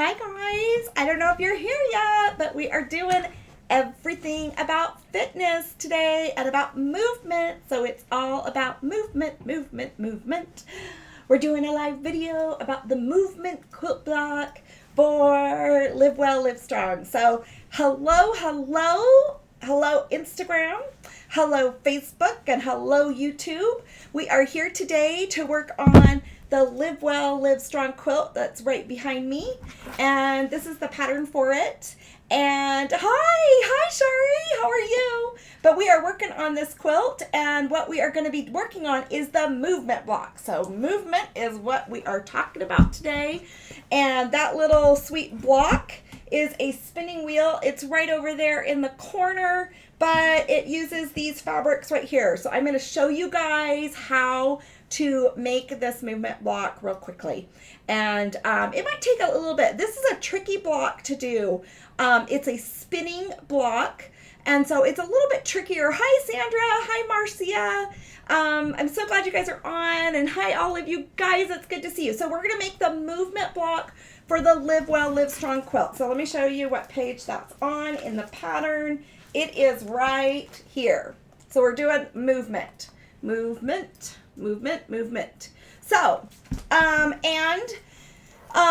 Hi guys, I don't know if you're here yet, but we are doing everything about fitness today and about movement. So it's all about movement, movement, movement. We're doing a live video about the movement quilt block for Live Well, Live Strong. So hello, hello, hello Instagram, hello Facebook, and hello YouTube. We are here today to work on the Live Well, Live Strong quilt that's right behind me. And this is the pattern for it. And hi Shari, how are you? But we are working on this quilt, and what we are going to be working on is the movement block. So movement is what we are talking about today. And that little sweet block is a spinning wheel. It's right over there in the corner, but it uses these fabrics right here. So I'm going to show you guys how to make this movement block real quickly. And it might take a little bit. This is a tricky block to do. It's a spinning block, and so it's a little bit trickier. Hi Sandra, hi Marcia. I'm so glad you guys are on, and hi all of you guys, it's good to see you. So we're gonna make the movement block for the Live Well, Live Strong quilt. So let me show you what page that's on in the pattern. It is right here. So we're doing movement, movement, movement, movement. So,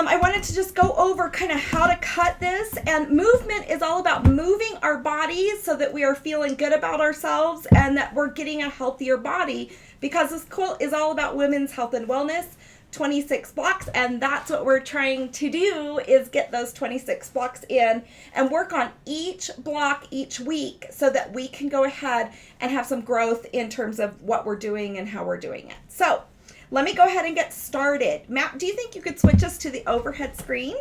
I wanted to just go over kind of how to cut this, and movement is all about moving our bodies so that we are feeling good about ourselves and that we're getting a healthier body, because this quilt is all about women's health and wellness. 26 blocks, and that's what we're trying to do, is get those 26 blocks in and work on each block each week so that we can go ahead and have some growth in terms of what we're doing and how we're doing it. So let me go ahead and get started. Matt, do you think you could switch us to the overhead screen?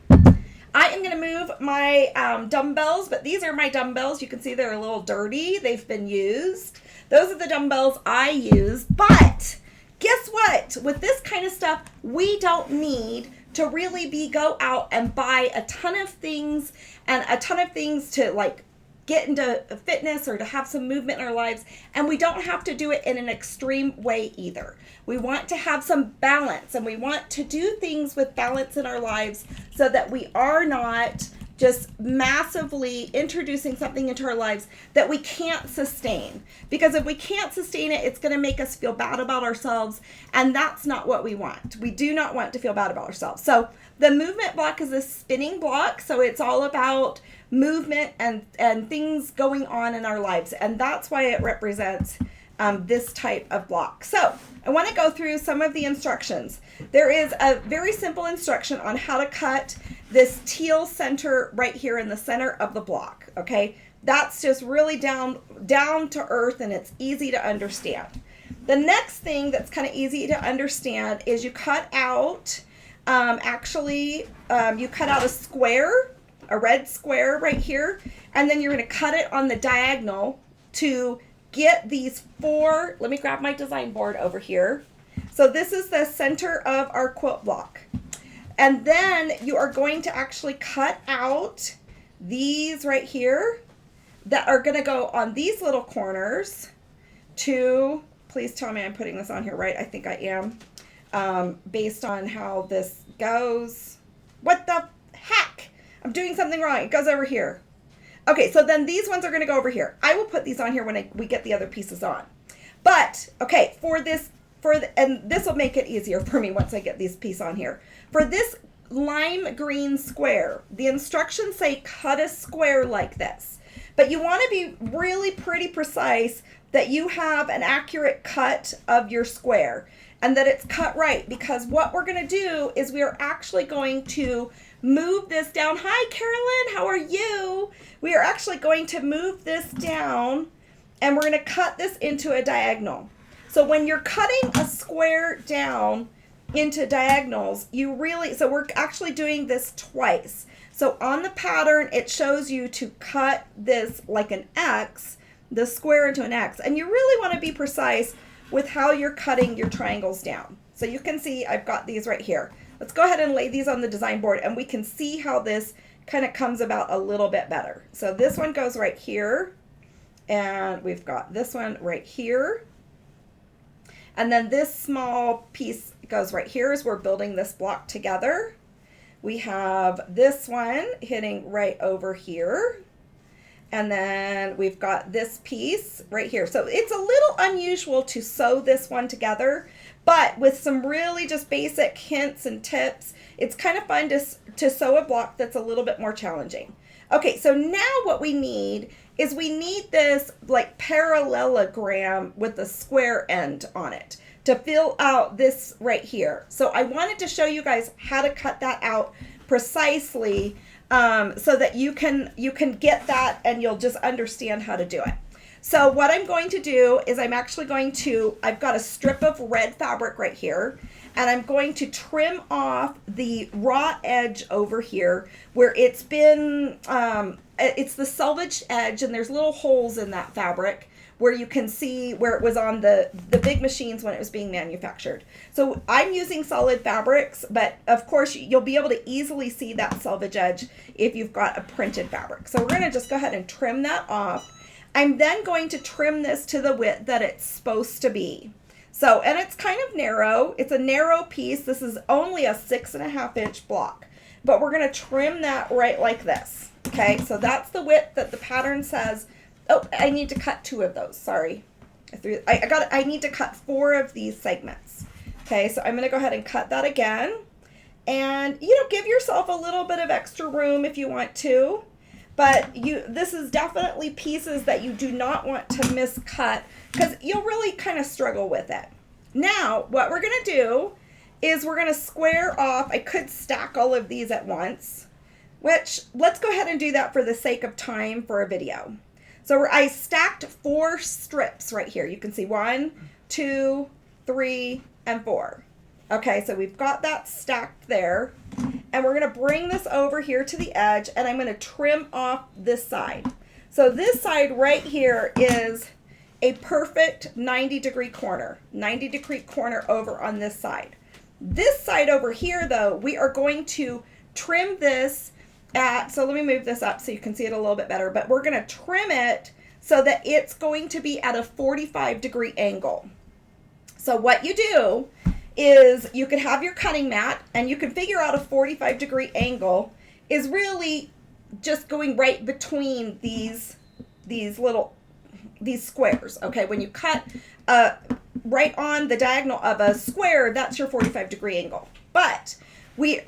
I am going to move my dumbbells, but these are my dumbbells. You can see they're a little dirty. They've been used. Those are the dumbbells I use, but guess what? With this kind of stuff, we don't need to really go out and buy a ton of things and a ton of things to like get into fitness or to have some movement in our lives. And we don't have to do it in an extreme way either. We want to have some balance, and we want to do things with balance in our lives so that we are not just massively introducing something into our lives that we can't sustain. Because if we can't sustain it, it's going to make us feel bad about ourselves, and that's not what we want. We do not want to feel bad about ourselves. So the movement block is a spinning block, so it's all about movement and things going on in our lives, and that's why it represents this type of block. So I want to go through some of the instructions. There is a very simple instruction on how to cut this teal center right here in the center of the block. Okay, that's just really down to earth, and it's easy to understand. The next thing that's kind of easy to understand is you cut out you cut out a square, a red square right here, and then you're going to cut it on the diagonal to get these four. Let me grab my design board over here. So this is the center of our quilt block. And then you are going to actually cut out these right here that are going to go on these little corners to, please tell me I'm putting this on here right. I think I am, based on how this goes. What the heck? I'm doing something wrong. It goes over here. Okay, so then these ones are going to go over here. I will put these on here when we get the other pieces on. But, okay, and this will make it easier for me once I get these pieces on here. For this lime green square, the instructions say cut a square like this. But you want to be really pretty precise that you have an accurate cut of your square and that it's cut right, because what we're going to do is we are actually going to move this down. Hi, Carolyn, how are you? We are actually going to move this down, and we're going to cut this into a diagonal. So when you're cutting a square down into diagonals, so we're actually doing this twice. So on the pattern, it shows you to cut this like an X, the square into an X. And you really want to be precise with how you're cutting your triangles down. So you can see I've got these right here. Let's go ahead and lay these on the design board, and we can see how this kind of comes about a little bit better. So this one goes right here, and we've got this one right here. And then this small piece goes right here as we're building this block together. We have this one hitting right over here. And then we've got this piece right here. So it's a little unusual to sew this one together, but with some really just basic hints and tips, it's kind of fun to sew a block that's a little bit more challenging. Okay, so now what we need is we need this like parallelogram with a square end on it to fill out this right here. So I wanted to show you guys how to cut that out precisely, so that you can get that and you'll just understand how to do it. So what I'm going to do is I've got a strip of red fabric right here, and I'm going to trim off the raw edge over here where it's been, it's the selvaged edge, and there's little holes in that fabric where you can see where it was on the big machines when it was being manufactured. So I'm using solid fabrics, but of course you'll be able to easily see that selvage edge if you've got a printed fabric. So we're gonna just go ahead and trim that off. I'm then going to trim this to the width that it's supposed to be. So, and it's kind of narrow. It's a narrow piece. This is only a 6.5 inch block, but we're gonna trim that right like this. Okay, so that's the width that the pattern says. Oh, I need to cut 2 of those. Sorry. I need to cut 4 of these segments. Okay, so I'm going to go ahead and cut that again. And, give yourself a little bit of extra room if you want to. But this is definitely pieces that you do not want to miscut because you'll really kind of struggle with it. Now, what we're going to do is we're going to square off. I could stack all of these at once, which let's go ahead and do that for the sake of time for a video. So I stacked 4 strips right here. You can see 1, 2, 3, and 4. Okay, so we've got that stacked there. And we're going to bring this over here to the edge, and I'm going to trim off this side. So this side right here is a perfect 90-degree corner. 90-degree corner over on this side. This side over here, though, we are going to trim this so let me move this up so you can see it a little bit better, but we're going to trim it so that it's going to be at a 45-degree angle. So what you do is you could have your cutting mat, and you can figure out a 45-degree angle is really just going right between these squares. Okay, when you cut right on the diagonal of a square, that's your 45-degree angle. But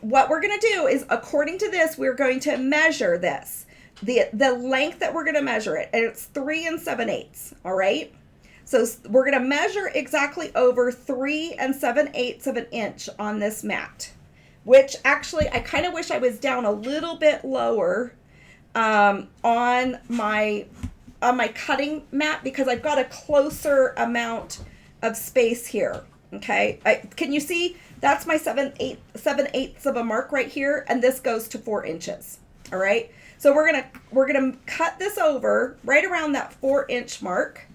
what we're going to do is, according to this, we're going to measure this. The length that we're going to measure it, and it's 3 7/8, all right? So we're going to measure exactly over 3 7/8 of an inch on this mat, which actually I kind of wish I was down a little bit lower on my cutting mat because I've got a closer amount of space here. Okay, can you see? That's my 7/8 of a mark right here, and this goes to 4 inches. All right, so we're gonna cut this over right around that 4-inch mark,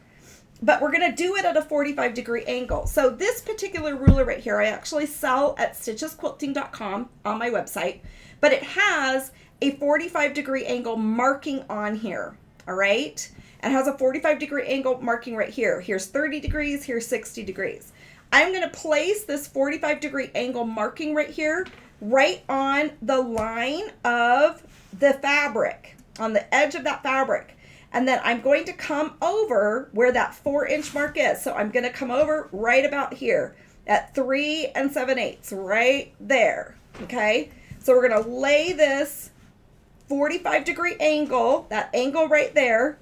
but we're gonna do it at a 45-degree angle. So this particular ruler right here, I actually sell at stitchesquilting.com on my website, but it has a 45-degree angle marking on here. All right, and it has a 45-degree angle marking right here. Here's 30 degrees. Here's 60 degrees. I'm going to place this 45-degree angle marking right here, right on the line of the fabric, on the edge of that fabric. And then I'm going to come over where that 4-inch mark is. So I'm going to come over right about here at 3 7/8, right there. Okay. So we're going to lay this 45-degree angle, that angle right there.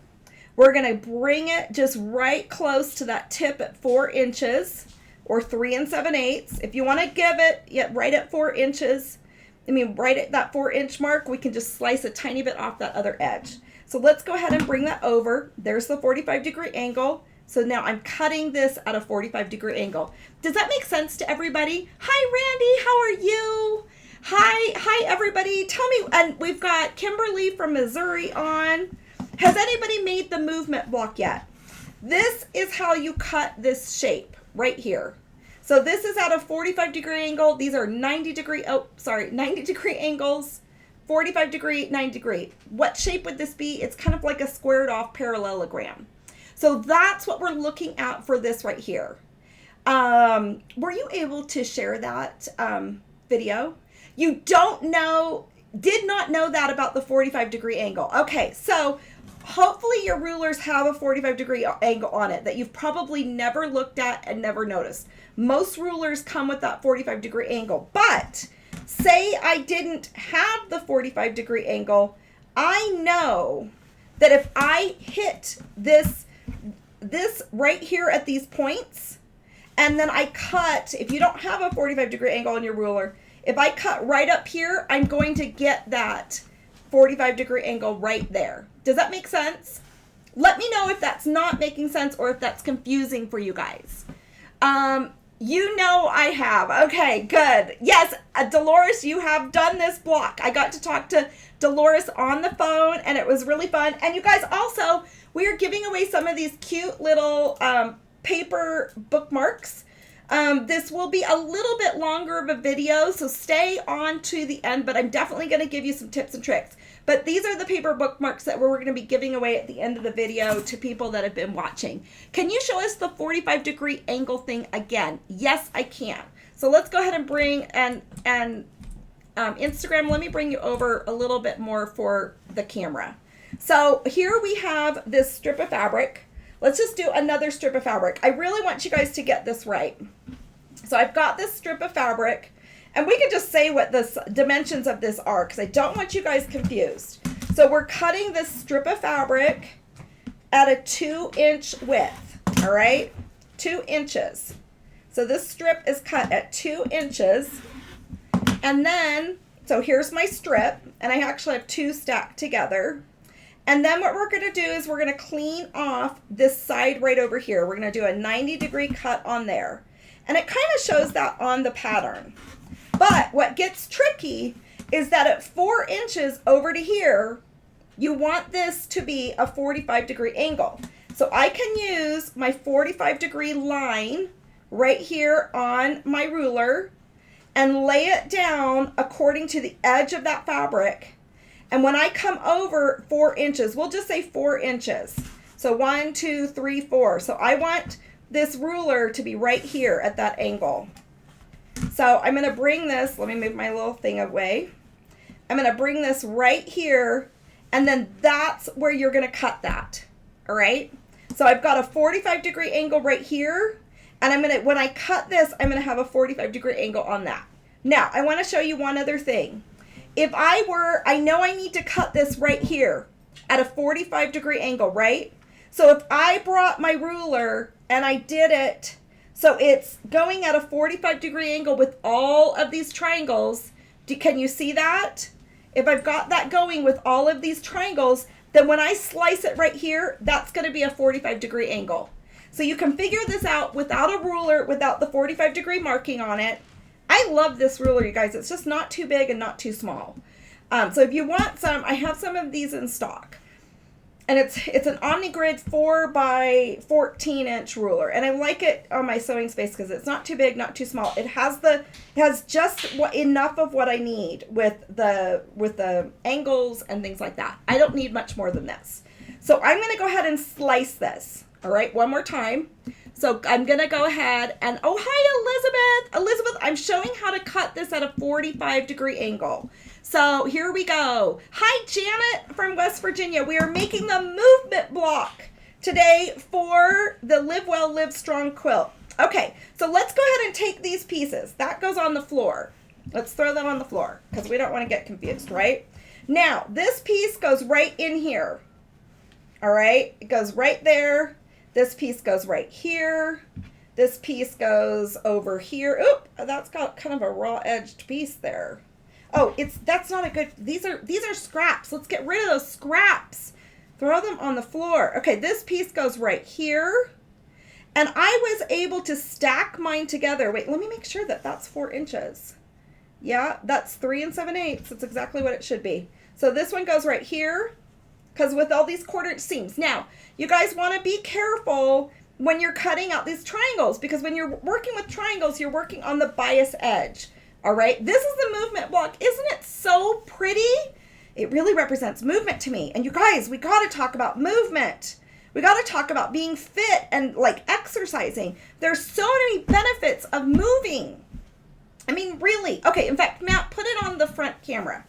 We're going to bring it just right close to that tip at 4 inches. Or 3 7/8. If you want to give it right at 4 inches, right at that 4-inch mark, we can just slice a tiny bit off that other edge. So let's go ahead and bring that over. There's the 45-degree angle. So now I'm cutting this at a 45-degree angle. Does that make sense to everybody? Hi, Randy. How are you? Hi, everybody. Tell me, and we've got Kimberly from Missouri on. Has anybody made the movement block yet? This is how you cut this shape right here. So this is at a 45-degree angle. These are 90-degree angles, 45-degree, 90-degree. What shape would this be? It's kind of like a squared off parallelogram. So that's what we're looking at for this right here. Were you able to share that video. You did not know that about the 45-degree angle. Okay, so hopefully your rulers have a 45-degree angle on it that you've probably never looked at and never noticed. Most rulers come with that 45-degree angle, but say I didn't have the 45-degree angle, I know that if I hit this right here at these points, and then I cut, if you don't have a 45-degree angle on your ruler, if I cut right up here, I'm going to get that 45-degree angle right there. Does that make sense? Let me know if that's not making sense or if that's confusing for you guys. You know I have. Okay, good. Yes, Dolores, you have done this block. I got to talk to Dolores on the phone, and it was really fun. And you guys also, we are giving away some of these cute little paper bookmarks. This will be a little bit longer of a video, so stay on to the end, but I'm definitely going to give you some tips and tricks. But these are the paper bookmarks that we're going to be giving away at the end of the video to people that have been watching. Can you show us the 45-degree angle thing again? Yes, I can. So let's go ahead and bring, Instagram, let me bring you over a little bit more for the camera. So here we have this strip of fabric. Let's just do another strip of fabric. I really want you guys to get this right. So I've got this strip of fabric, and we can just say what the dimensions of this are because I don't want you guys confused. So we're cutting this strip of fabric at a 2-inch width, all right? 2 inches. So this strip is cut at 2 inches. And then, so here's my strip, and I actually have 2 stacked together. And then what we're going to do is we're going to clean off this side right over here. We're going to do a 90-degree cut on there. And it kind of shows that on the pattern. But what gets tricky is that at 4 inches over to here, you want this to be a 45-degree angle. So I can use my 45-degree line right here on my ruler and lay it down according to the edge of that fabric. And when I come over 4 inches, we'll just say 4 inches. So 1, 2, 3, 4. So I want this ruler to be right here at that angle. So I'm going to bring this, let me move my little thing away. I'm going to bring this right here, and then that's where you're going to cut that. All right? So I've got a 45-degree angle right here, and when I cut this, I'm going to have a 45-degree angle on that. Now, I want to show you one other thing. If I know I need to cut this right here at a 45-degree angle, right? So if I brought my ruler and I did it, so it's going at a 45-degree angle with all of these triangles. Can you see that? If I've got that going with all of these triangles, then when I slice it right here, that's going to be a 45-degree angle. So you can figure this out without a ruler, without the 45-degree marking on it. I love this ruler, you guys. It's just not too big and not too small. So if you want some, I have some of these in stock. And it's an OmniGrid 4 by 14 inch ruler, and I like it on my sewing space because it's not too big, not too small. It has just enough of what I need with the angles and things like that. I don't need much more than this. So I'm going to go ahead and slice this. All right, one more time. So I'm going to go ahead and, oh, hi, Elizabeth. Elizabeth, I'm showing how to cut this at a 45-degree angle. So here we go. Hi, Janet from West Virginia. We are making the movement block today for the Live Well, Live Strong quilt. Okay, so let's go ahead and take these pieces. That goes on the floor. Let's throw that on the floor because we don't want to get confused, right? Now, this piece goes right in here. All right, it goes right there. This piece goes right here. This piece goes over here. Oop, that's got kind of a raw edged piece there. Oh, that's not a good, these are scraps. Let's get rid of those scraps. Throw them on the floor. Okay, this piece goes right here. And I was able to stack mine together. Wait, let me make sure that that's 4 inches. Yeah, that's 3 7/8. That's exactly what it should be. So this one goes right here because with all these 1/4 inch seams. Now, you guys want to be careful when you're cutting out these triangles because when you're working with triangles, you're working on the bias edge. All right, this is the movement block. Isn't it so pretty? It really represents movement to me. And you guys, we got to talk about movement. We got to talk about being fit and like exercising. There's so many benefits of moving. I mean, really. Okay, in fact, Matt, put it on the front camera.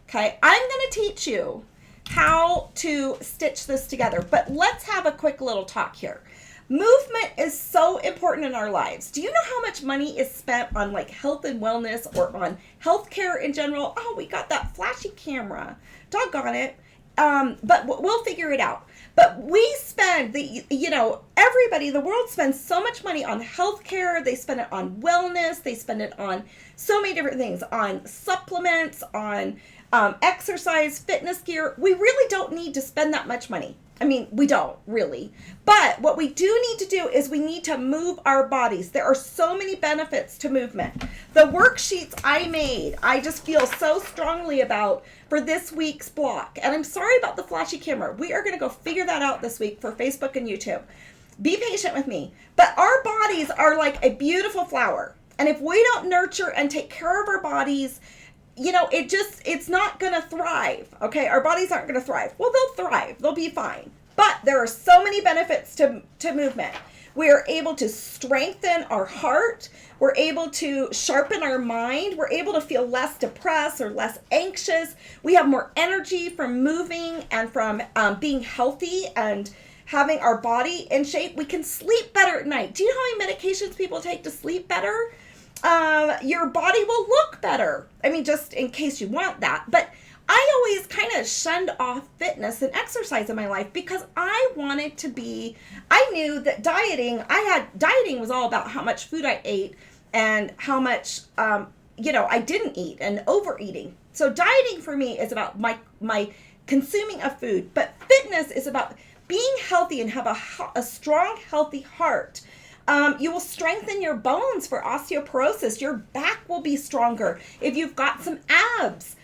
Okay, I'm going to teach you how to stitch this together, but let's have a quick little talk here. Movement is so important in our lives. Do you know how much money is spent on like health and wellness or on healthcare in general? Oh, we got that flashy camera. Doggone it. But we'll figure it out. But we spend everybody, the world spends so much money on healthcare. They spend it on wellness. They spend it on so many different things, on supplements, on exercise, fitness gear. We really don't need to spend that much money. I mean, we don't really. But what we do need to do is we need to move our bodies. There are so many benefits to movement. The worksheets I made, I just feel so strongly about for this week's block. And I'm sorry about the flashy camera. We are going to go figure that out this week for Facebook and YouTube. Be patient with me. But our bodies are like a beautiful flower. And if we don't nurture and take care of our bodies, it's not going to thrive, okay? Our bodies aren't going to thrive. Well, they'll thrive. They'll be fine. But there are so many benefits to movement. We are able to strengthen our heart. We're able to sharpen our mind. We're able to feel less depressed or less anxious. We have more energy from moving and from being healthy and having our body in shape. We can sleep better at night. Do you know how many medications people take to sleep better? Your body will look better. I mean, just in case you want that. But I always kind of shunned off fitness and exercise in my life because I knew that dieting was all about how much food I ate and how much, I didn't eat and overeating. So dieting for me is about my consuming of food, but fitness is about being healthy and have a strong, healthy heart. You will strengthen your bones for osteoporosis. Your back will be stronger. If you've got some abs,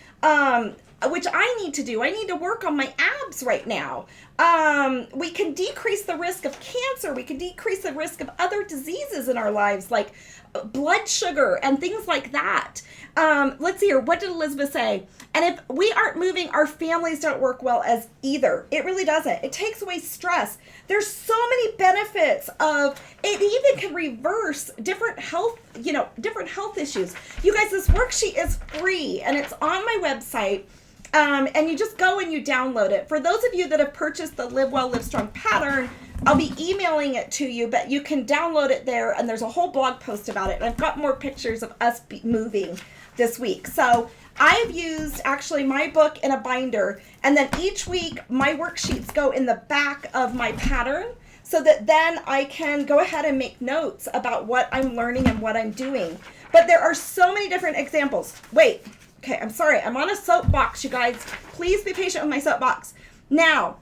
which I need to do. I need to work on my abs right now. We can decrease the risk of cancer. We can decrease the risk of other diseases in our lives, like blood sugar and things like that. Let's see here. What did Elizabeth say? And if we aren't moving, our families don't work well as either. It really doesn't. It takes away stress. There's so many benefits of it. Even can reverse different health issues. You guys, this worksheet is free and it's on my website. And you just go and you download it. For those of you that have purchased the Live Well, Live Strong pattern, I'll be emailing it to you, but you can download it there, and there's a whole blog post about it. And I've got more pictures of us moving this week. So I've used actually my book in a binder, and then each week my worksheets go in the back of my pattern so that then I can go ahead and make notes about what I'm learning and what I'm doing. But there are so many different examples. Wait. Okay, I'm sorry. I'm on a soapbox, you guys. Please be patient with my soapbox. Now,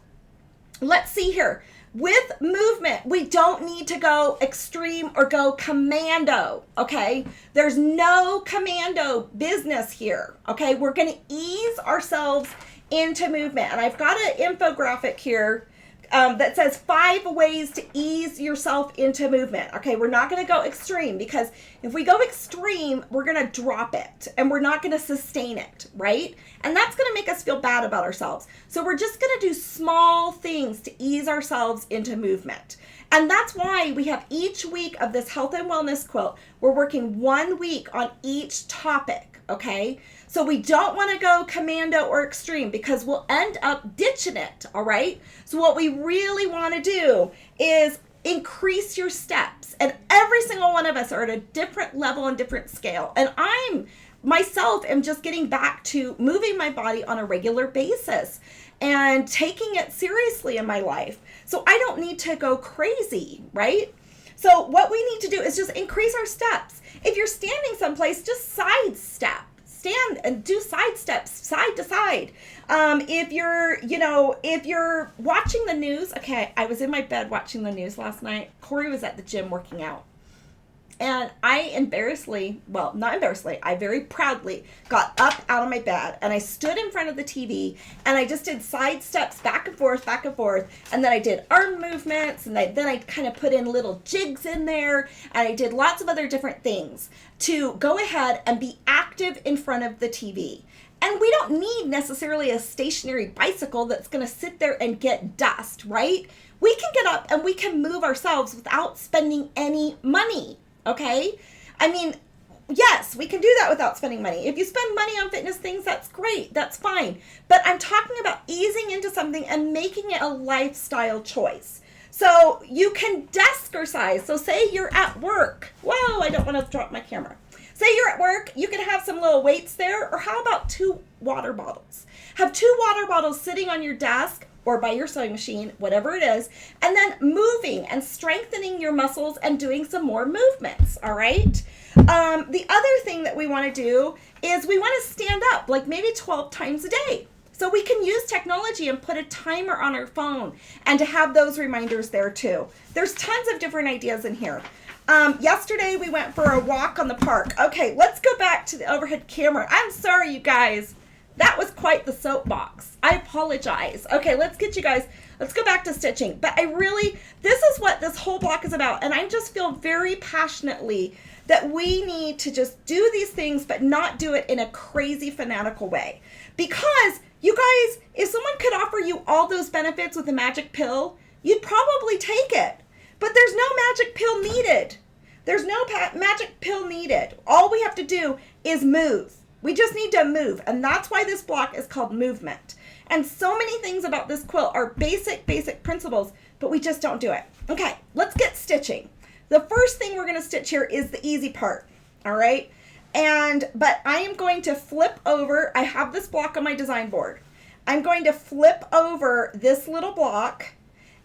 let's see here. With movement, we don't need to go extreme or go commando, okay? There's no commando business here, okay? We're going to ease ourselves into movement. And I've got an infographic here that says 5 ways to ease yourself into movement. Okay, we're not going to go extreme because if we go extreme, we're going to drop it and we're not going to sustain it, right? And that's going to make us feel bad about ourselves. So we're just going to do small things to ease ourselves into movement. And that's why we have each week of this health and wellness quilt. We're working 1 week on each topic, okay? So we don't want to go commando or extreme because we'll end up ditching it, all right? So what we really want to do is increase your steps. And every single one of us are at a different level and different scale. And I myself am just getting back to moving my body on a regular basis and taking it seriously in my life. So I don't need to go crazy, right? So what we need to do is just increase our steps. If you're standing someplace, just sidestep. Stand and do side steps, side to side. If you're watching the news, okay, I was in my bed watching the news last night. Corey was at the gym working out. And I very proudly got up out of my bed and I stood in front of the TV and I just did side steps back and forth. And then I did arm movements and then I kind of put in little jigs in there and I did lots of other different things to go ahead and be active in front of the TV. And we don't need necessarily a stationary bicycle that's going to sit there and get dust, right? We can get up and we can move ourselves without spending any money. Okay? I mean, Yes, we can do that without spending money. If you spend money on fitness things, that's great. That's fine. But I'm talking about easing into something and making it a lifestyle choice. So you can desk exercise. So say you're at work. Whoa, I don't want to drop my camera. Say you're at work, you can have some little weights there, or how about 2 water bottles? Have 2 water bottles sitting on your desk or by your sewing machine, whatever it is, and then moving and strengthening your muscles and doing some more movements, all right? The other thing that we want to do is we want to stand up like maybe 12 times a day. So we can use technology and put a timer on our phone and to have those reminders there too. There's tons of different ideas in here. Yesterday we went for a walk on the park. Okay, let's go back to the overhead camera. I'm sorry, you guys. That was quite the soapbox. I apologize. Okay, let's go back to stitching. But this is what this whole block is about. And I just feel very passionately that we need to just do these things, but not do it in a crazy fanatical way. Because you guys, if someone could offer you all those benefits with a magic pill, you'd probably take it. But there's no magic pill needed. There's no magic pill needed. All we have to do is move. We just need to move. And that's why this block is called movement. And so many things about this quilt are basic principles, but we just don't do it. Okay, let's get stitching. The first thing we're going to stitch here is the easy part. All right. But I am going to flip over. I have this block on my design board. I'm going to flip over this little block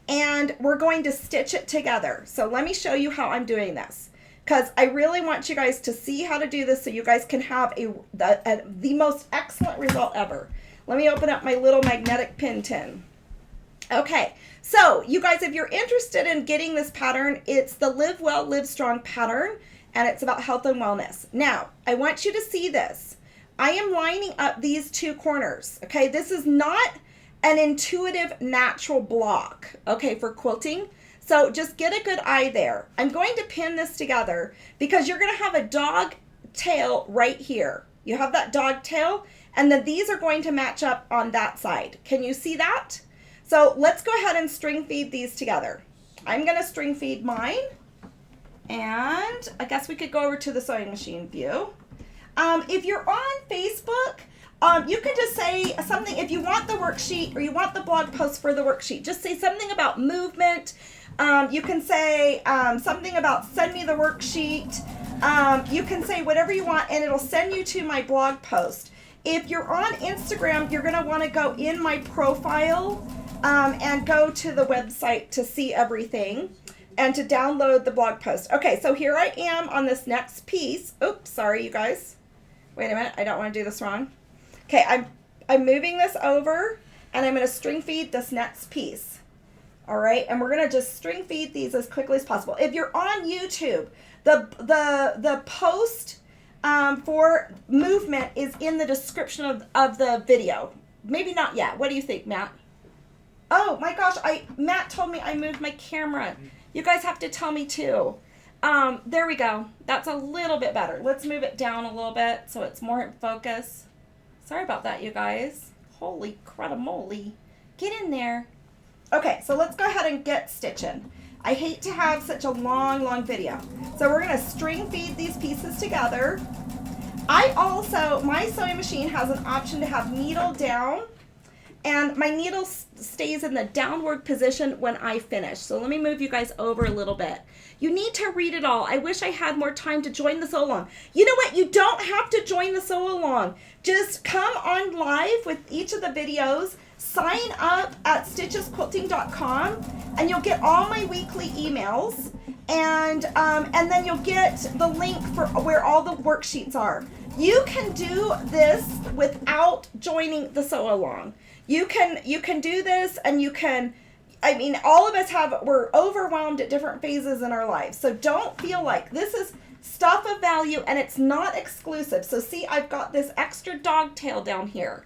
and we're going to stitch it together. So let me show you how I'm doing this, because I really want you guys to see how to do this so you guys can have the most excellent result ever. Let me open up my little magnetic pin tin. Okay, so you guys, if you're interested in getting this pattern, it's the Live Well, Live Strong pattern, and it's about health and wellness. Now, I want you to see this. I am lining up these 2 corners, okay? This is not an intuitive natural block, okay, for quilting. So just get a good eye there. I'm going to pin this together because you're going to have a dog tail right here. You have that dog tail, and then these are going to match up on that side. Can you see that? So let's go ahead and string feed these together. I'm going to string feed mine, and I guess we could go over to the sewing machine view. If you're on Facebook, you can just say something. If you want the worksheet or you want the blog post for the worksheet, just say something about movement. You can say something about send me the worksheet. You can say whatever you want, and it'll send you to my blog post. If you're on Instagram, you're going to want to go in my profile and go to the website to see everything and to download the blog post. Okay, so here I am on this next piece. Oops, sorry, you guys. Wait a minute, I don't want to do this wrong. Okay, I'm moving this over, and I'm going to string feed this next piece. All right, and we're going to just string feed these as quickly as possible. If you're on YouTube, the post for movement is in the description of the video. Maybe not yet. What do you think, Matt? Oh my gosh, Matt told me I moved my camera. You guys have to tell me too. There we go. That's a little bit better. Let's move it down a little bit so it's more in focus. Sorry about that, you guys. Holy crud-a-moly. Get in there. Okay, so let's go ahead and get stitching. I hate to have such a long video. So we're going to string feed these pieces together. My sewing machine has an option to have needle down, and my needle stays in the downward position when I finish. So let me move you guys over a little bit. You need to read it all. I wish I had more time to join the sew along. You know what? You don't have to join the sew along. Just come on live with each of the videos. Sign up at stitchesquilting.com, and you'll get all my weekly emails, and then you'll get the link for where all the worksheets are. You can do this without joining the sew along. You can do this, and you can. I mean, all of us we're overwhelmed at different phases in our lives, so don't feel like this is stuff of value, and it's not exclusive. So see, I've got this extra dog tail down here.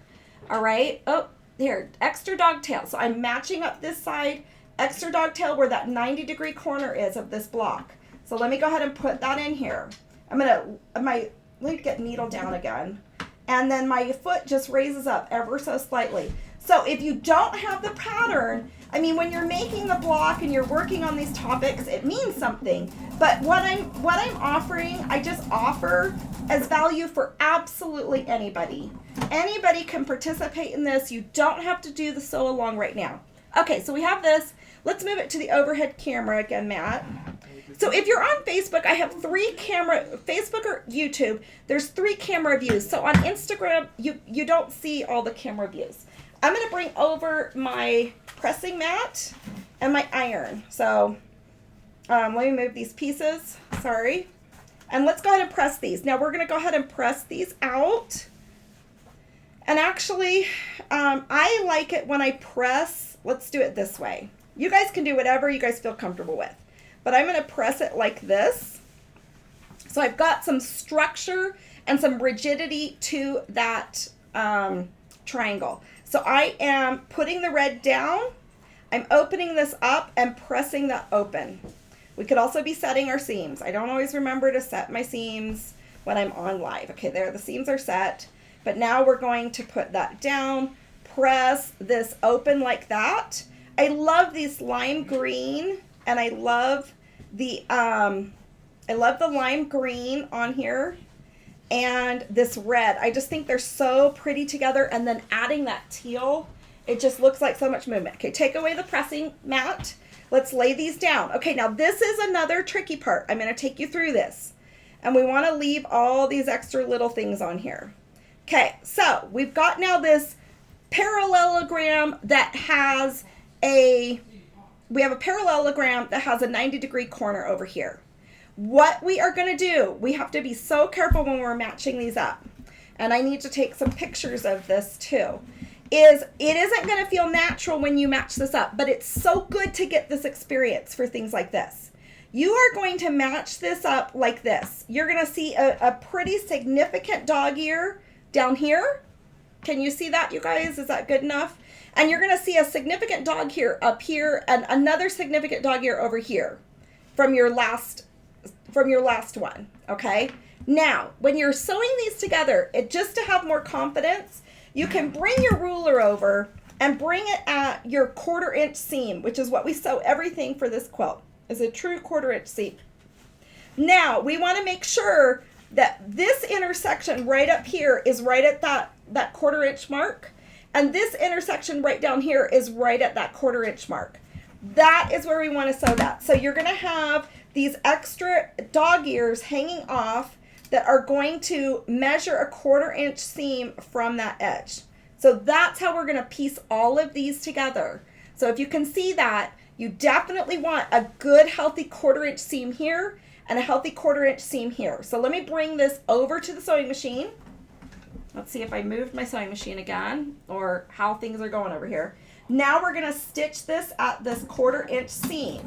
All right. Oh. Here, extra dog tail. So I'm matching up this side, extra dog tail where that 90-degree corner is of this block. So let me go ahead and put that in here. Let me get needle down again. And then my foot just raises up ever so slightly. So if you don't have the pattern, I mean, when you're making the block and you're working on these topics, it means something. But what I'm offering, I just offer as value for absolutely anybody. Anybody can participate in this. You don't have to do the sew along right now. Okay, so we have this. Let's move it to the overhead camera again, Matt. So if you're on Facebook, I have Facebook or YouTube, there's 3 camera views. So on Instagram, you don't see all the camera views. I'm going to bring over my pressing mat and my iron. So let me move these pieces. Sorry. And let's go ahead and press these. Now we're going to go ahead and press these out. And actually, I like it when I press. Let's do it this way. You guys can do whatever you guys feel comfortable with. But I'm going to press it like this. So I've got some structure and some rigidity to that triangle. So I am putting the red down. I'm opening this up and pressing that open. We could also be setting our seams. I don't always remember to set my seams when I'm on live. Okay, there, the seams are set. But now we're going to put that down, press this open like that. I love this lime green, and I love the lime green on here. And this red, I just think they're so pretty together. And then adding that teal, it just looks like so much movement. Okay, take away the pressing mat. Let's lay these down. Okay, now this is another tricky part. I'm going to take you through this. And we want to leave all these extra little things on here. Okay, so we've got now this parallelogram that has a 90-degree corner over here. What we are going to do, we have to be so careful when we're matching these up, and I need to take some pictures of this too, is it isn't going to feel natural when you match this up, but it's so good to get this experience for things like this. You are going to match this up like this. You're going to see a pretty significant dog ear down here. Can you see that, you guys? Is that good enough? And you're going to see a significant dog ear up here and another significant dog ear over here from your last one, okay? Now, when you're sewing these together, just to have more confidence, you can bring your ruler over and bring it at your 1/4 inch seam, which is what we sew everything for this quilt, is a true 1/4 inch seam. Now, we want to make sure that this intersection right up here is right at that 1/4 inch mark, and this intersection right down here is right at that 1/4 inch mark. That is where we want to sew that. So you're going to have these extra dog ears hanging off that are going to measure a 1/4 inch seam from that edge. So that's how we're going to piece all of these together. So if you can see that, you definitely want a good healthy 1/4 inch seam here and a healthy 1/4 inch seam here. So let me bring this over to the sewing machine. Let's see if I moved my sewing machine again or how things are going over here. Now we're going to stitch this at this 1/4 inch seam.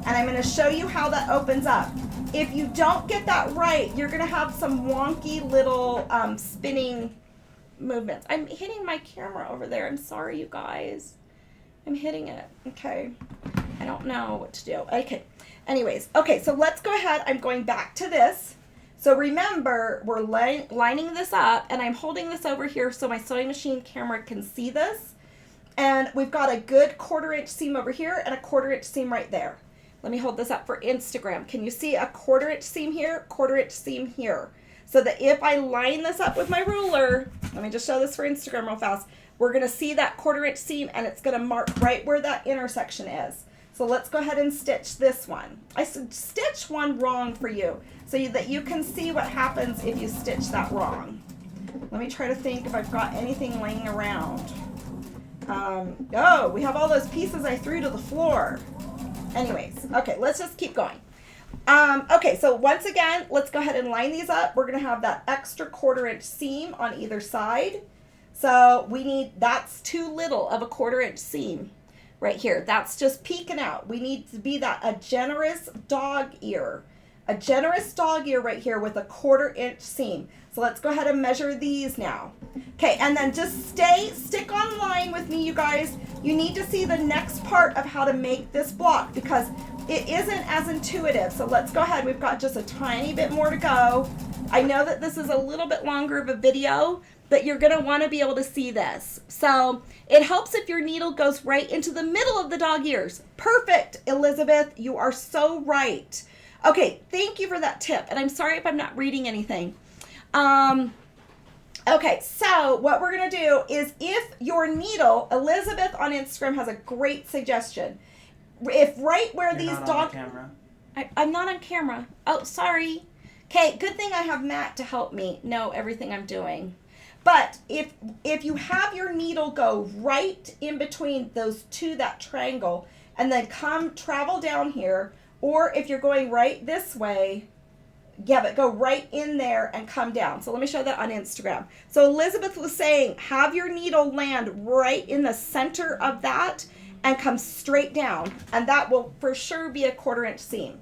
And I'm going to show you how that opens up. If you don't get that right, you're going to have some wonky little spinning movements. I'm hitting my camera over there. I'm sorry, you guys. I'm hitting it. Okay. I don't know what to do. Okay. Anyways. Okay, so let's go ahead. I'm going back to this. So remember, we're lining this up, and I'm holding this over here so my sewing machine camera can see this. And we've got a good 1/4 inch seam over here and a 1/4 inch seam right there. Let me hold this up for Instagram. Can you see a 1/4 inch seam here, 1/4 inch seam here? So that if I line this up with my ruler, let me just show this for Instagram real fast. We're going to see that 1/4 inch seam, and it's going to mark right where that intersection is. So let's go ahead and stitch this one. I stitched one wrong for you so that you can see what happens if you stitch that wrong. Let me try to think if I've got anything laying around. Oh, we have all those pieces I threw to the floor. Anyways, okay, let's just keep going. Okay, so once again, let's go ahead and line these up. We're going to have that extra 1/4 inch seam on either side. So that's too little of a 1/4 inch seam right here. That's just peeking out. We need to be a generous dog ear. A generous dog ear right here with a 1/4 inch seam. So let's go ahead and measure these now. Okay, and then just stick on line with me, you guys. You need to see the next part of how to make this block because it isn't as intuitive. So let's go ahead. We've got just a tiny bit more to go. I know that this is a little bit longer of a video, but you're going to want to be able to see this. So it helps if your needle goes right into the middle of the dog ears. Perfect, Elizabeth. You are so right. Okay, thank you for that tip. And I'm sorry if I'm not reading anything. Okay, so what we're going to do is if your needle, Elizabeth on Instagram has a great suggestion. If right where You're these not dogs... on camera. I'm not on camera. Oh, sorry. Okay, good thing I have Matt to help me know everything I'm doing. But if you have your needle go right in between those two, that triangle, and then travel down here, or if you're going right this way, yeah, but go right in there and come down. So let me show that on Instagram. So Elizabeth was saying, have your needle land right in the center of that and come straight down. And that will for sure be a 1/4 inch seam.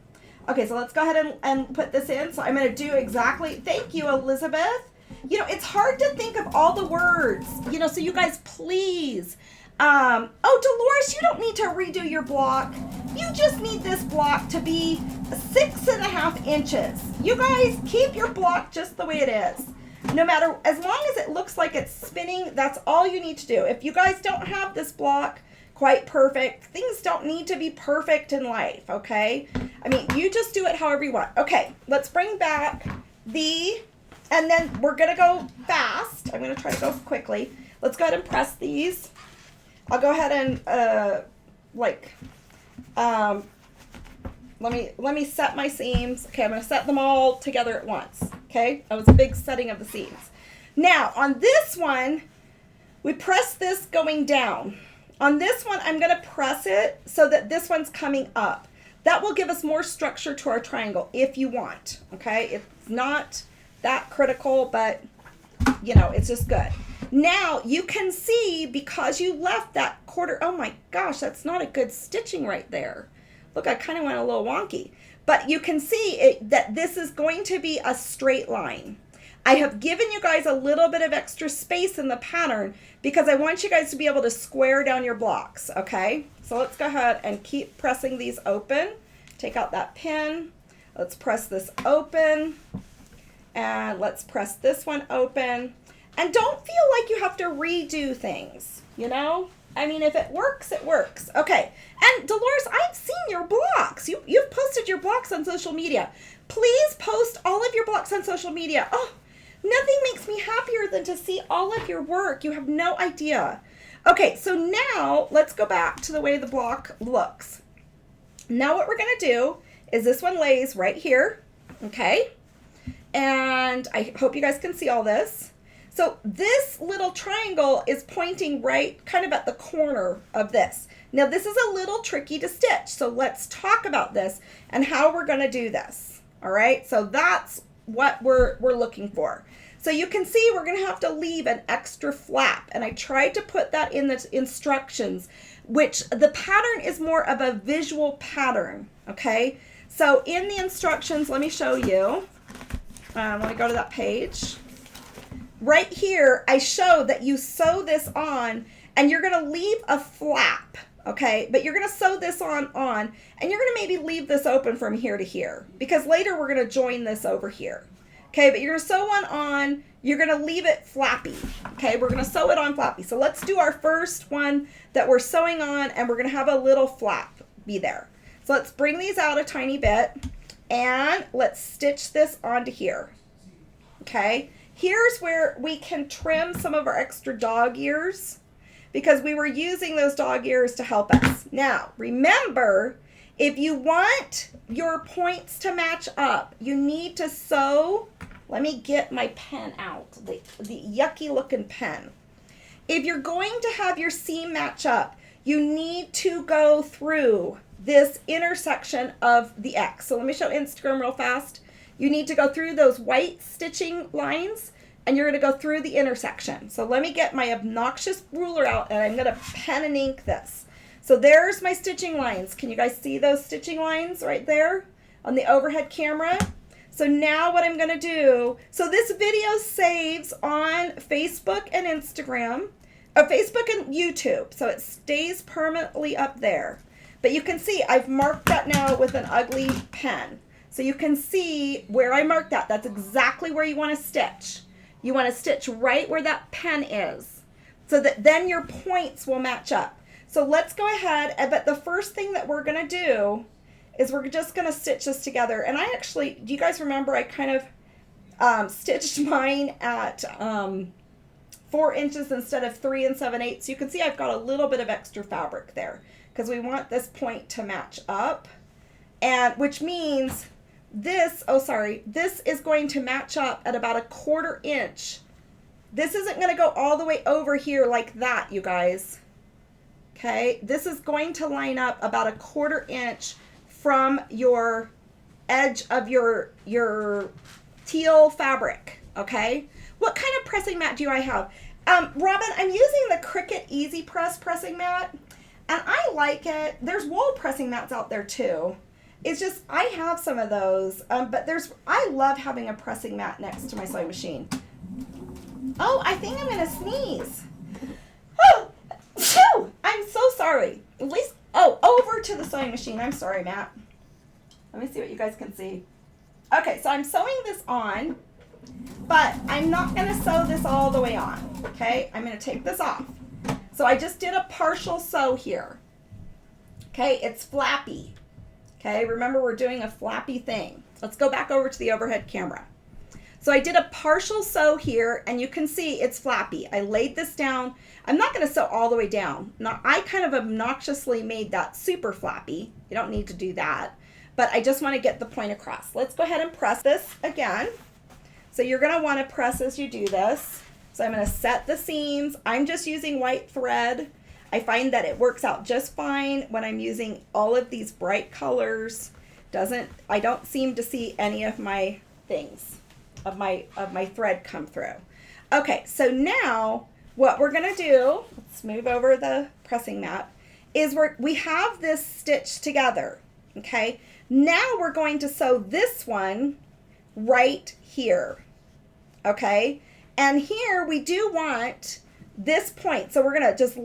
Okay, so let's go ahead and put this in. So I'm going to do exactly, thank you, Elizabeth. You know, it's hard to think of all the words, you know, so you guys please. Oh, Dolores, you don't need to redo your block. You just need this block to be 6.5 inches. You guys keep your block just the way it is. No matter, as long as it looks like it's spinning, that's all you need to do. If you guys don't have this block quite perfect, things don't need to be perfect in life, okay? I mean, you just do it however you want. Okay, let's bring back and then we're gonna go fast. I'm gonna try to go quickly. Let's go ahead and press these. I'll go ahead and let me set my seams. Okay, I'm gonna set them all together at once. Okay, that was a big setting of the seams. Now on this one, we press this going down. On this one, I'm gonna press it so that this one's coming up. That will give us more structure to our triangle if you want. Okay, it's not that critical, but you know, it's just good. Now you can see, because you left that 1/4, oh my gosh, that's not a good stitching right there. Look, I kind of went a little wonky, but you can see that this is going to be a straight line. I have given you guys a little bit of extra space in the pattern because I want you guys to be able to square down your blocks, okay? So let's go ahead and keep pressing these open. Take out that pin. Let's press this open. And let's press this one open. And don't feel like you have to redo things, you know? I mean, if it works, it works. Okay, and Dolores, I've seen your blocks. You've posted your blocks on social media. Please post all of your blocks on social media. Oh, nothing makes me happier than to see all of your work. You have no idea. Okay, so now let's go back to the way the block looks. Now what we're gonna do is this one lays right here, okay? And I hope you guys can see all this. So this little triangle is pointing right kind of at the corner of this. Now this is a little tricky to stitch, so let's talk about this and how we're going to do this. All right, so that's what we're looking for. So you can see we're going to have to leave an extra flap, and I tried to put that in the instructions, which the pattern is more of a visual pattern, okay? So in the instructions, let me show you. Let me go to that page. Right here, I show that you sew this on and you're going to leave a flap, okay? But you're going to sew this on, and you're going to maybe leave this open from here to here because later we're going to join this over here, okay? But you're going to sew one on, you're going to leave it flappy, okay? We're going to sew it on flappy. So let's do our first one that we're sewing on, and we're going to have a little flap be there. So let's bring these out a tiny bit, and let's stitch this onto here, okay? Here's where we can trim some of our extra dog ears because we were using those dog ears to help us. Now, remember, if you want your points to match up, you need to sew. Let me get my pen out, the yucky looking pen. If you're going to have your seam match up, you need to go through this intersection of the X. So let me show Instagram real fast. You need to go through those white stitching lines, and you're going to go through the intersection. So let me get my obnoxious ruler out, and I'm going to pen and ink this. So there's my stitching lines. Can you guys see those stitching lines right there on the overhead camera? So now what I'm going to do, so this video saves on Facebook and Instagram, Facebook and YouTube, so it stays permanently up there. But you can see I've marked that now with an ugly pen. So you can see where I marked that. That's exactly where you want to stitch. You want to stitch right where that pen is, so that then your points will match up. So let's go ahead, but the first thing that we're going to do is we're just going to stitch this together. And I actually, do you guys remember I kind of stitched mine at 4 inches instead of 3 7/8. So you can see I've got a little bit of extra fabric there because we want this point to match up, and which means this, this is going to match up at about 1/4 inch. This isn't going to go all the way over here like that, you guys. Okay, this is going to line up about 1/4 inch from your edge of your teal fabric. Okay, what kind of pressing mat do I have? Robin, I'm using the Cricut Easy Press pressing mat, and I like it. There's wool pressing mats out there too. It's just, I have some of those, but I love having a pressing mat next to my sewing machine. Oh, I think I'm gonna sneeze. Oh, phew, I'm so sorry. At least, over to the sewing machine. I'm sorry, Matt. Let me see what you guys can see. Okay, so I'm sewing this on, but I'm not gonna sew this all the way on, okay? I'm gonna take this off. So I just did a partial sew here. Okay, it's flappy. Okay, remember we're doing a flappy thing. Let's go back over to the overhead camera. So I did a partial sew here, and you can see it's flappy. I laid this down. I'm not going to sew all the way down. Now, I kind of obnoxiously made that super flappy. You don't need to do that, but I just want to get the point across. Let's go ahead and press this again. So you're going to want to press as you do this. So I'm going to set the seams. I'm just using white thread. I find that it works out just fine when I'm using all of these bright colors. I don't seem to see any of my things, of my thread come through. Okay, so now what we're gonna do, let's move over the pressing mat, is we have this stitched together, okay? Now we're going to sew this one right here, okay? And here we do want this point. So we're gonna just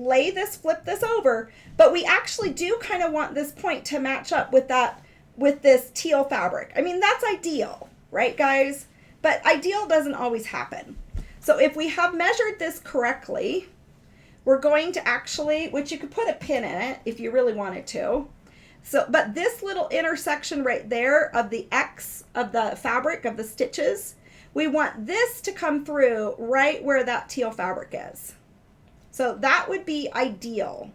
flip this over, but we actually do kind of want this point to match up with this teal fabric. I mean, that's ideal, right, guys? But ideal doesn't always happen. So if we have measured this correctly, we're going to actually, which you could put a pin in it if you really wanted to. So, but this little intersection right there of the X of the fabric of the stitches, we want this to come through right where that teal fabric is. So that would be ideal.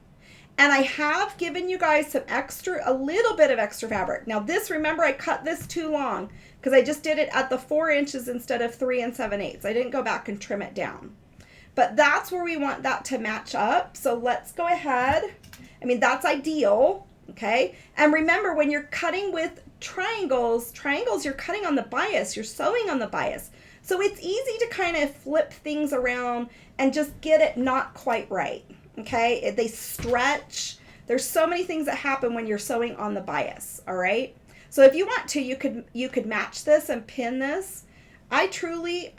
And I have given you guys a little bit of extra fabric. Now this, remember I cut this too long because I just did it at the 4 inches instead of 3 7/8. I didn't go back and trim it down. But that's where we want that to match up. So let's go ahead. I mean, that's ideal, okay? And remember, when you're cutting with triangles, you're cutting on the bias, you're sewing on the bias. So it's easy to kind of flip things around and just get it not quite right, okay? They stretch. There's so many things that happen when you're sewing on the bias, all right? So if you want to, you could match this and pin this. I truly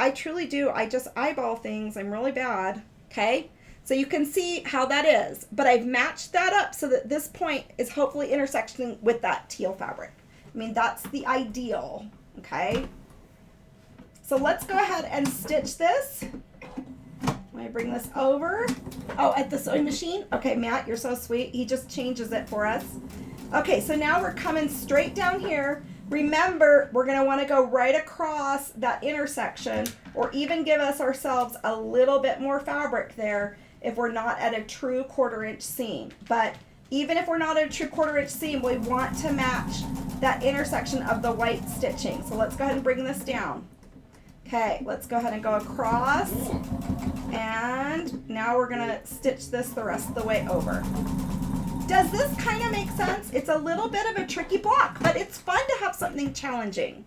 do. I just eyeball things. I'm really bad, okay? So you can see how that is. But I've matched that up so that this point is hopefully intersecting with that teal fabric. I mean, that's the ideal, okay? So let's go ahead and stitch this. Let me bring this over. Oh, at the sewing machine? Okay, Matt, you're so sweet. He just changes it for us. Okay, so now we're coming straight down here. Remember, we're going to want to go right across that intersection, or even give ourselves a little bit more fabric there if we're not at a true 1/4 inch seam. But even if we're not at a true 1/4 inch seam, we want to match that intersection of the white stitching. So let's go ahead and bring this down. Okay, let's go ahead and go across, and now we're gonna stitch this the rest of the way over. Does this kind of make sense? It's a little bit of a tricky block, but it's fun to have something challenging.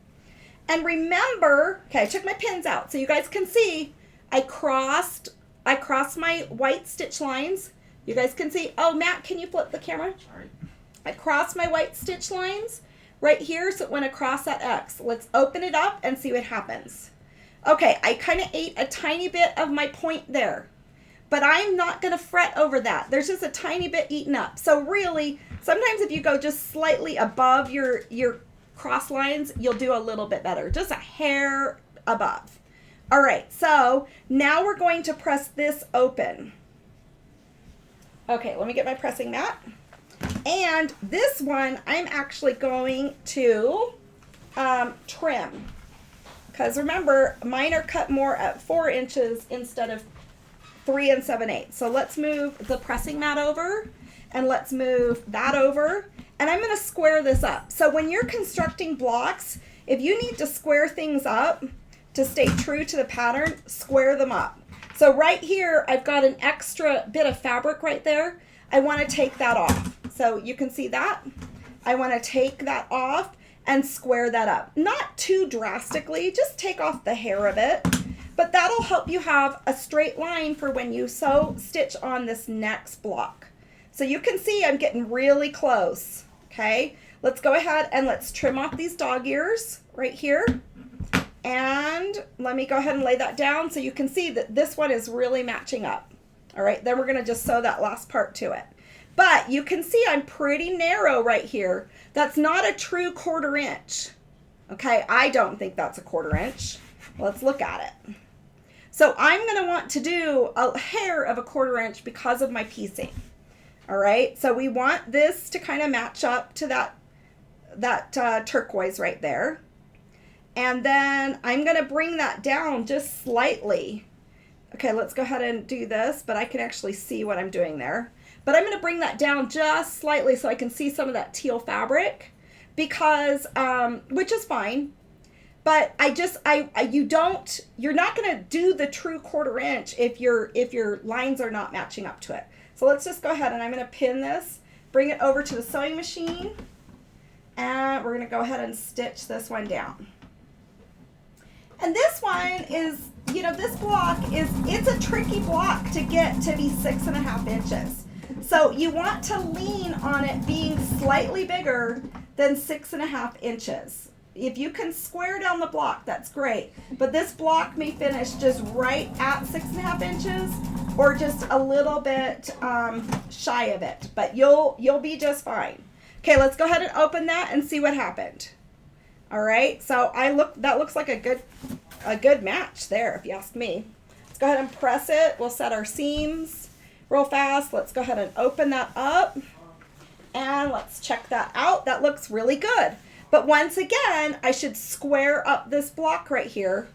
And remember, okay, I took my pins out so you guys can see I crossed my white stitch lines. You guys can see. Oh, Matt, can you flip the camera? Sorry. I crossed my white stitch lines right here, so it went across that X. Let's open it up and see what happens. Okay, I kind of ate a tiny bit of my point there, but I'm not going to fret over that. There's just a tiny bit eaten up. So really, sometimes if you go just slightly above your cross lines, you'll do a little bit better, just a hair above. All right, so now we're going to press this open. Okay, let me get my pressing mat. And this one, I'm actually going to trim. Because remember, mine are cut more at 4 inches instead of 3 7/8. So let's move the pressing mat over, and let's move that over. And I'm going to square this up. So when you're constructing blocks, if you need to square things up to stay true to the pattern, square them up. So right here, I've got an extra bit of fabric right there. I want to take that off. So you can see that. I want to take that off and square that up. Not too drastically, just take off the hair of it. But that'll help you have a straight line for when you sew stitch on this next block. So you can see I'm getting really close. Okay, let's go ahead and let's trim off these dog ears right here. And let me go ahead and lay that down so you can see that this one is really matching up. All right, then we're gonna just sew that last part to it. But you can see I'm pretty narrow right here. That's not a true 1/4 inch. Okay, I don't think that's a 1/4 inch. Let's look at it. So I'm gonna want to do a hair of a 1/4 inch because of my piecing. All right, so we want this to kind of match up to that turquoise right there. And then I'm gonna bring that down just slightly. Okay, let's go ahead and do this, but I can actually see what I'm doing there. But I'm gonna bring that down just slightly so I can see some of that teal fabric because, which is fine. But you're not gonna do the true 1/4 inch if your lines are not matching up to it. So let's just go ahead and I'm going to pin this, bring it over to the sewing machine, and we're going to go ahead and stitch this one down. And this one is, this block it's a tricky block to get to be 6 1/2 inches. So you want to lean on it being slightly bigger than 6 1/2 inches. If you can square down the block, that's great. But this block may finish just right at 6 1/2 inches or just a little bit shy of it. But you'll be just fine. Okay, let's go ahead and open that and see what happened. All right, so that looks like a good match there, if you ask me. Let's go ahead and press it. We'll set our seams real fast. Let's go ahead and open that up. And let's check that out. That looks really good. But once again, I should square up this block right here.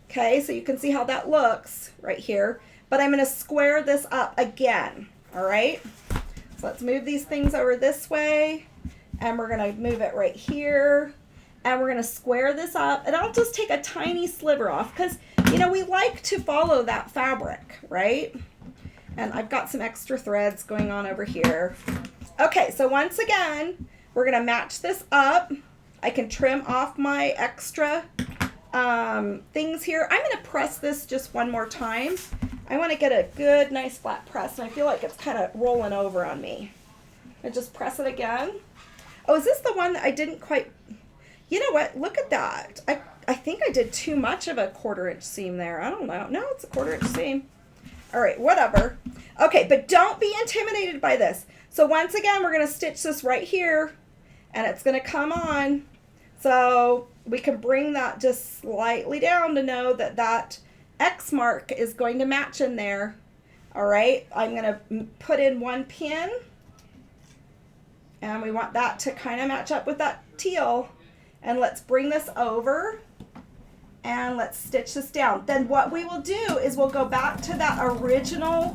Okay, so you can see how that looks right here. But I'm going to square this up again. All right, so let's move these things over this way. And we're going to move it right here. And we're going to square this up. And I'll just take a tiny sliver off because, we like to follow that fabric, right? And I've got some extra threads going on over here. Okay, so once again, we're going to match this up. I can trim off my extra things here. I'm going to press this just one more time. I want to get a good, nice flat press, and I feel like it's kind of rolling over on me. I just press it again. Oh, is this the one that I didn't quite... You know what? Look at that. I think I did too much of a 1/4 inch seam there. I don't know. No, it's a 1/4 inch seam. All right, whatever. Okay, but don't be intimidated by this. So once again, we're going to stitch this right here, and it's going to come on. So we can bring that just slightly down to know that that X mark is going to match in there. All right, I'm going to put in one pin, and we want that to kind of match up with that teal. And let's bring this over and let's stitch this down. Then what we will do is we'll go back to that original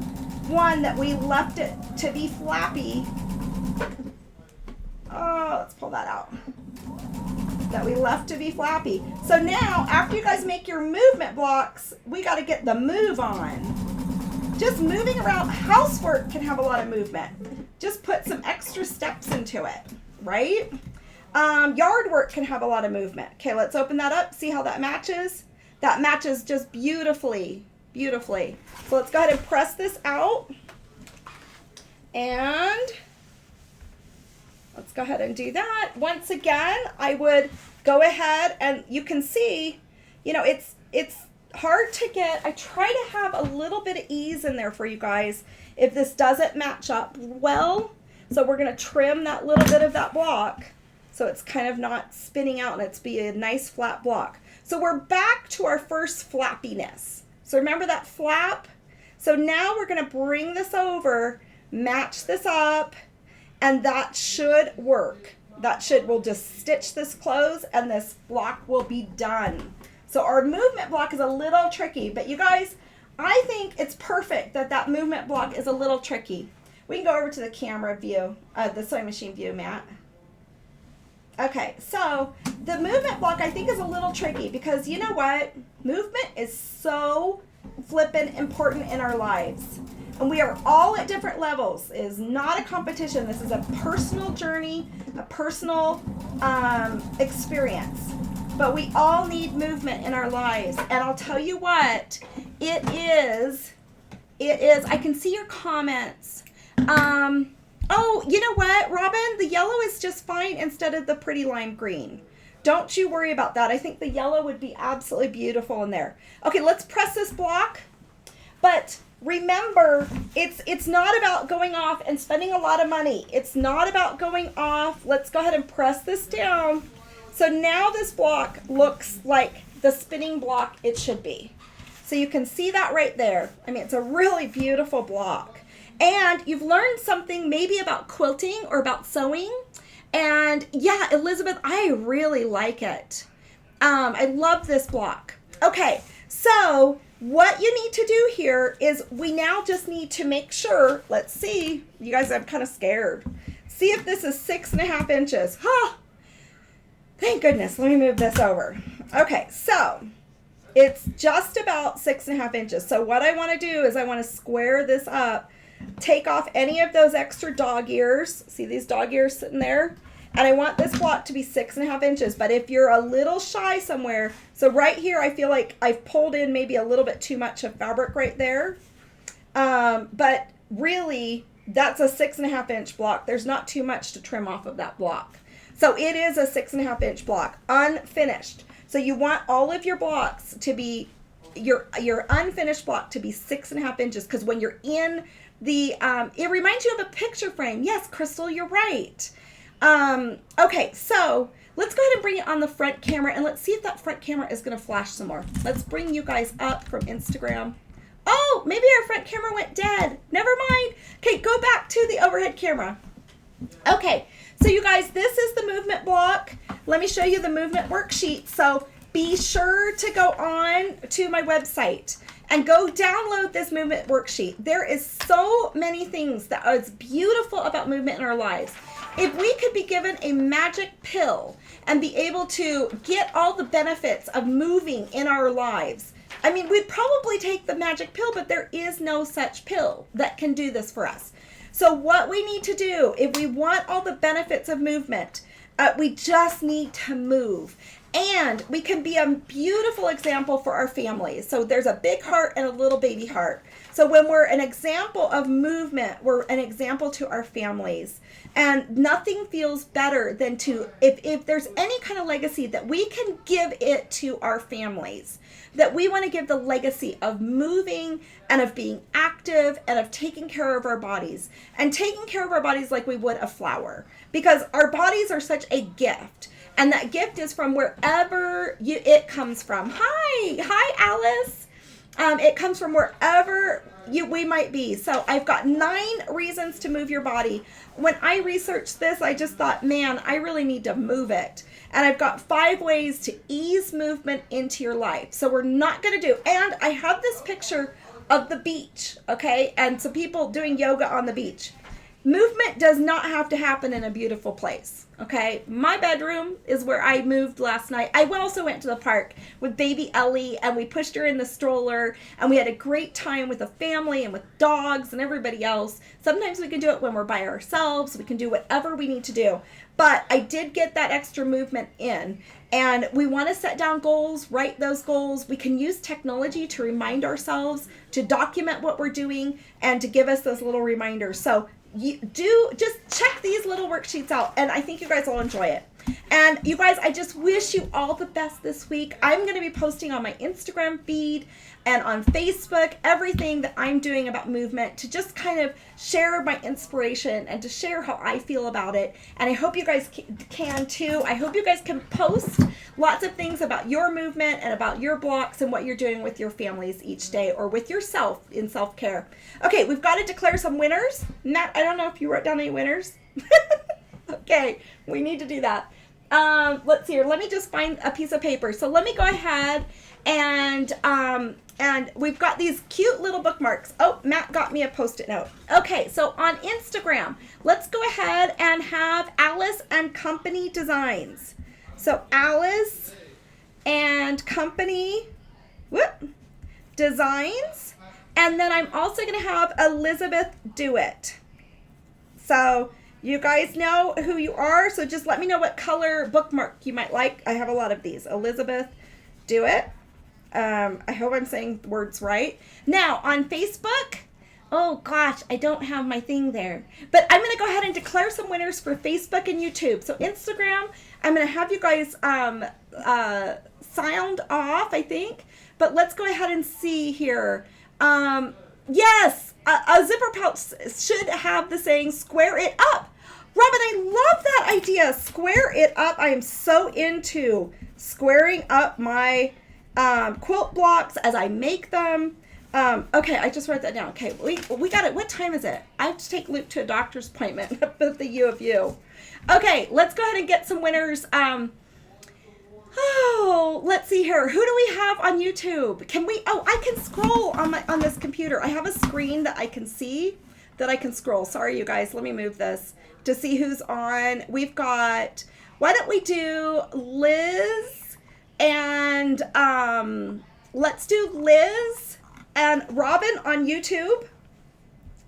one that we left it to be flappy. Oh, let's pull that out. That we left to be flappy. So now, after you guys make your movement blocks, we got to get the move on. Just moving around, housework can have a lot of movement. Just put some extra steps into it, right? Yard work can have a lot of movement. Okay, let's open that up, see how that matches. That matches just beautifully, beautifully. So let's go ahead and press this out. And let's go ahead and do that. Once again, I would go ahead and you can see, it's hard to get. I try to have a little bit of ease in there for you guys if this doesn't match up well. So we're going to trim that little bit of that block. so it's kind of not spinning out and it's be a nice flat block. So we're back to our first flappiness. So remember that flap? So now we're going to bring this over, match this up, and that should work. We'll just stitch this close and this block will be done. So our movement block is a little tricky, but you guys, I think it's perfect that movement block is a little tricky. We can go over to the camera view, the sewing machine view, Matt. Okay, so the movement block I think is a little tricky because you know what? Movement is so flippin' important in our lives. And we are all at different levels. It is not a competition. This is a personal journey, a personal experience. But we all need movement in our lives. And I'll tell you what, it is, I can see your comments. Oh, you know what, Robin? The yellow is just fine instead of the pretty lime green. Don't you worry about that. I think the yellow would be absolutely beautiful in there. Okay, let's press this block. But remember, it's not about going off and spending a lot of money. It's not about going off. Let's go ahead and press this down. So now this block looks like the spinning block it should be. So you can see that right there. I mean, it's a really beautiful block. And you've learned something maybe about quilting or about sewing. And yeah, Elizabeth, I really like it. I love this block. Okay, so what you need to do here is we now just need to make sure, let's see, you guys, I'm kind of scared. See if this is 6.5 inches. Huh, thank goodness, let me move this over. Okay, so it's just about 6.5 inches. So what I want to do is I want to square this up, take off any of those extra dog ears. See these dog ears sitting there? And I want this block to be 6.5 inches. But if you're a little shy somewhere, so right here, I feel like I've pulled in maybe a little bit too much of fabric right there. But really, that's a 6.5 inch block. There's not too much to trim off of that block. So it is a 6.5 inch block, unfinished. So you want all of your blocks to be, your unfinished block to be 6.5 inches. Because when you're in the, it reminds you of a picture frame. Yes, Crystal, you're right. Okay, so let's go ahead and bring it on the front camera and let's see if that front camera is going to flash some more. Let's bring you guys up from Instagram. Oh, maybe our front camera went dead. Never mind. Okay, go back to the overhead camera. Okay, so you guys, this is the movement block. Let me show you the movement worksheet. So be sure to go on to my website and go download this movement worksheet. There is so many things that is beautiful about movement in our lives. If we could be given a magic pill and be able to get all the benefits of moving in our lives, I mean, we'd probably take the magic pill, but there is no such pill that can do this for us. So what we need to do, if we want all the benefits of movement, we just need to move. And we can be a beautiful example for our families. So there's a big heart and a little baby heart. So when we're an example of movement, we're an example to our families. And nothing feels better than to, if there's any kind of legacy that we can give it to our families, that we want to give the legacy of moving and of being active and of taking care of our bodies. And taking care of our bodies like we would a flower. Because our bodies are such a gift. And that gift is from wherever it comes from. Hi, Alice. It comes from wherever we might be. So I've got 9 reasons to move your body. When I researched this, I just thought, man, I really need to move it. And I've got 5 ways to ease movement into your life. So we're not going to do, and I have this picture of the beach, okay? And some people doing yoga on the beach. Movement does not have to happen in a beautiful place, okay? My bedroom is where I moved last night. I also went to the park with baby Ellie, and we pushed her in the stroller, and we had a great time with the family and with dogs and everybody else. Sometimes we can do it when we're by ourselves. We can do whatever we need to do. But I did get that extra movement in, and we want to set down goals, write those goals. We can use technology to remind ourselves, to document what we're doing, and to give us those little reminders. So you do just check these little worksheets out, and I think you guys will enjoy it. And you guys, I just wish you all the best this week. I'm going to be posting on my Instagram feed and on Facebook everything that I'm doing about movement to just kind of share my inspiration and to share how I feel about it. And I hope you guys can too. I hope you guys can post lots of things about your movement and about your blocks and what you're doing with your families each day or with yourself in self-care. Okay, we've got to declare some winners. Matt, I don't know if you wrote down any winners. Okay, we need to do that. Let's see here. Let me just find a piece of paper. So let me go ahead and we've got these cute little bookmarks. Oh, Matt got me a Post-it note. Okay, so on Instagram, let's go ahead and have Alice and Company Designs. So Alice and Company Designs. And then I'm also going to have Elizabeth do it. So you guys know who you are, so just let me know what color bookmark you might like. I have a lot of these. Elizabeth, do it. I hope I'm saying words right. Now, on Facebook, oh gosh, I don't have my thing there. But I'm going to go ahead and declare some winners for Facebook and YouTube. So Instagram, I'm going to have you guys sound off, I think. But let's go ahead and see here. Yes, a zipper pouch should have the saying, square it up. Robin, I love that idea. Square it up. I am so into squaring up my quilt blocks as I make them. Okay, I just wrote that down. Okay, we got it. What time is it? I have to take Luke to a doctor's appointment at the U of U. Okay, let's go ahead and get some winners. Oh, let's see here. Who do we have on YouTube? Can we? Oh, I can scroll on this computer. I have a screen that I can see that I can scroll. Sorry, you guys. Let me move this to see who's on. We've got. Why don't we do Liz and let's do Liz and Robin on YouTube.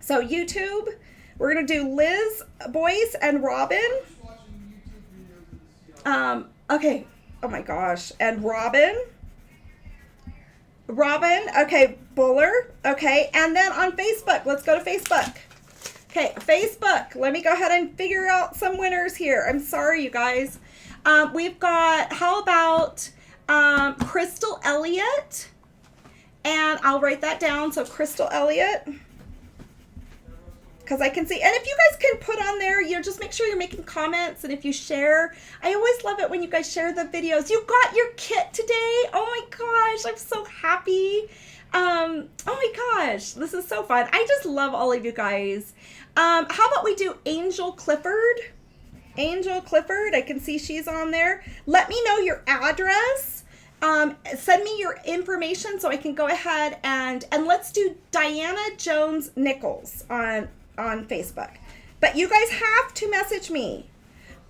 So YouTube, we're gonna do Liz Boyce and Robin. Okay. Oh my gosh. And Robin, okay, Buller, okay, and then on Facebook, let's go to Facebook. Okay, Facebook, let me go ahead and figure out some winners here. I'm sorry, you guys. We've got, how about Crystal Elliott, and I'll write that down, so Crystal Elliott, because I can see, and if you guys can put on there, just make sure you're making comments, and if you share, I always love it when you guys share the videos. You got your kit today. Oh my gosh, I'm so happy. Oh my gosh, this is so fun. I just love all of you guys. How about we do Angel Clifford? Angel Clifford, I can see she's on there. Let me know your address. Send me your information so I can go ahead and let's do Diana Jones Nichols on Facebook. But you guys have to message me.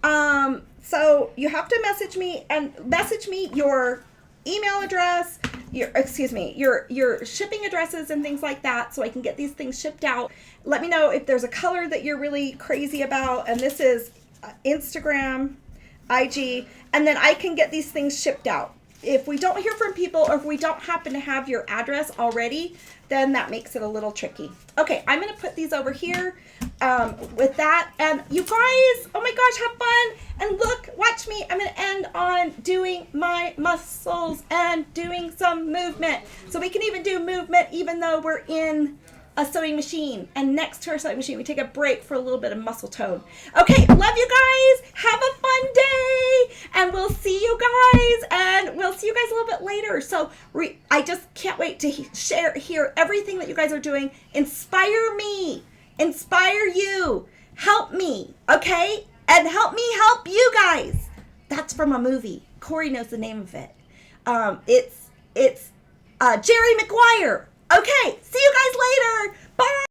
So you have to message me and message me your email address, your shipping addresses and things like that so I can get these things shipped out. Let me know if there's a color that you're really crazy about, and this is Instagram, IG, and then I can get these things shipped out. If we don't hear from people or if we don't happen to have your address already, then that makes it a little tricky. Okay, I'm going to put these over here with that. And you guys, oh my gosh, have fun. And look, watch me. I'm going to end on doing my muscles and doing some movement. So we can even do movement even though we're in a sewing machine. And next to our sewing machine, we take a break for a little bit of muscle tone. Okay, love you guys. Have a fun day. And we'll see you guys. And we'll see you guys a little bit later. So I just can't wait to hear everything that you guys are doing. Inspire me. Inspire you. Help me. Okay? And help me help you guys. That's from a movie. Corey knows the name of it. It's Jerry Maguire. Okay, see you guys later. Bye.